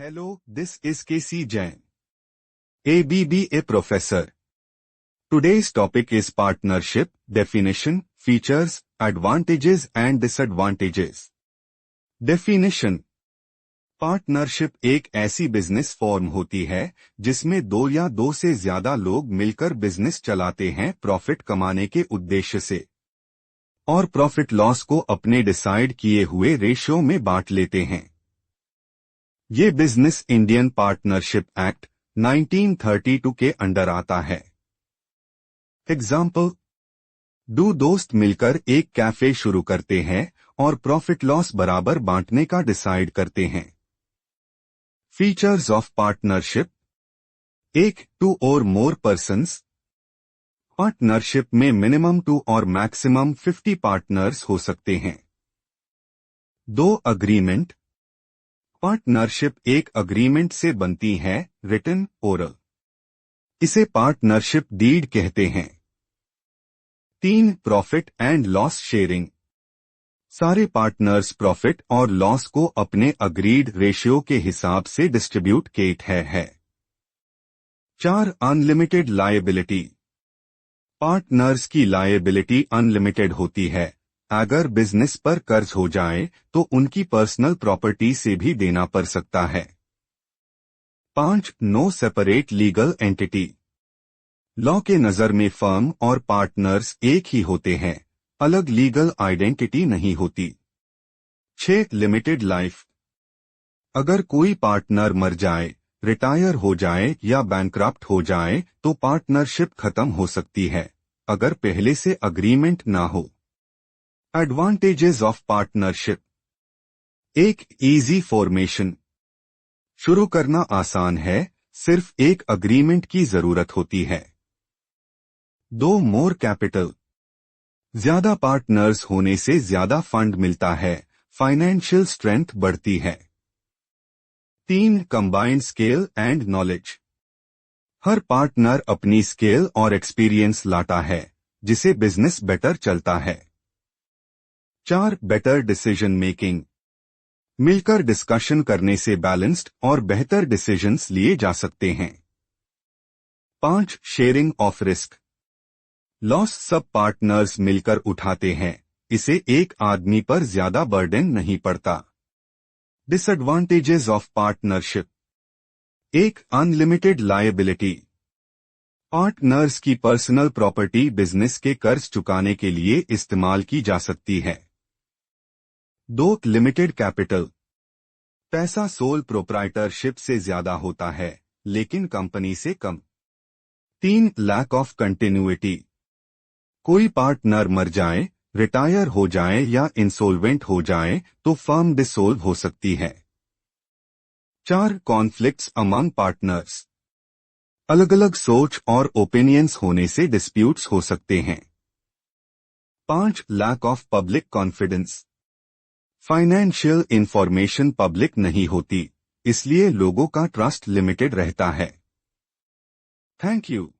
Hello, this is KC Jain, ABBA professor. Today's topic is partnership, definition, features, advantages and disadvantages. Definition. Partnership एक ऐसी business form होती है जिसमें दो या दो से ज्यादा लोग मिलकर बिजनेस चलाते हैं प्रॉफिट कमाने के उद्देश्य से और प्रॉफिट लॉस को अपने डिसाइड किए हुए रेशियो में बांट लेते हैं। ये बिजनेस इंडियन पार्टनरशिप एक्ट 1932 के अंडर आता है। एग्जाम्पल, दो दोस्त मिलकर एक कैफे शुरू करते हैं और प्रॉफिट लॉस बराबर बांटने का डिसाइड करते हैं। Features of partnership. 1. 2 और मोर पर्सन्स। पार्टनरशिप में मिनिमम 2 और मैक्सिमम 50 पार्टनर्स हो सकते हैं। 2. अग्रीमेंट। पार्टनरशिप एक अग्रीमेंट से बनती है, रिटन, ओरल। इसे पार्टनरशिप डीड कहते हैं। 3. Profit and loss sharing. सारे पार्टनर्स प्रॉफिट और लॉस को अपने अग्रीड रेशियो के हिसाब से डिस्ट्रीब्यूट किए है। 4. Unlimited liability. पार्टनर्स की लायबिलिटी अनलिमिटेड होती है। अगर बिजनेस पर कर्ज हो जाए तो उनकी पर्सनल प्रॉपर्टी से भी देना पड़ सकता है। 5. No separate legal entity. Law के नजर में फर्म और पार्टनर्स एक ही होते हैं, अलग लीगल आइडेंटिटी नहीं होती। 6. Limited life. अगर कोई पार्टनर मर जाए, रिटायर हो जाए या बैंकक्रप्ट हो जाए तो पार्टनरशिप खत्म हो सकती है, अगर पहले से अग्रीमेंट ना हो। Advantages of partnership. 1. Easy formation. शुरू करना आसान है, सिर्फ एक अग्रीमेंट की जरूरत होती है। 2. More capital. ज्यादा पार्टनर्स होने से ज्यादा फंड मिलता है, फाइनेंशियल स्ट्रेंथ बढ़ती है। 3. Combined scale and knowledge. Her partner अपनी स्केल और एक्सपीरियंस लाता है, जिसे बिजनेस बेटर चलता है। 4. Better decision making. मिलकर डिस्कशन करने से बैलेंस्ड और बेहतर डिसीजंस लिए जा सकते हैं। 5. Sharing of risk. लॉस सब पार्टनर्स मिलकर उठाते हैं, इसे एक आदमी पर ज्यादा बर्डन नहीं पड़ता। Disadvantages of partnership. 1. Unlimited liability. Partners की पर्सनल प्रॉपर्टी बिजनेस के कर्ज चुकाने के लिए इस्तेमाल की जा सकती है। 2. Limited capital. पैसा सोल प्रोप्राइटरशिप से ज्यादा होता है, लेकिन कंपनी से कम। 3. Lack of continuity. कोई पार्टनर मर जाए, रिटायर हो जाए या इंसोल्वेंट हो जाए तो फर्म डिसोल्व हो सकती है। 4. Conflicts among partners. अलग अलग सोच और ओपिनियंस होने से डिस्प्यूट्स हो सकते हैं। 5. Lack of public confidence. Financial information public नहीं होती, इसलिए लोगों का ट्रस्ट लिमिटेड रहता है। Thank you.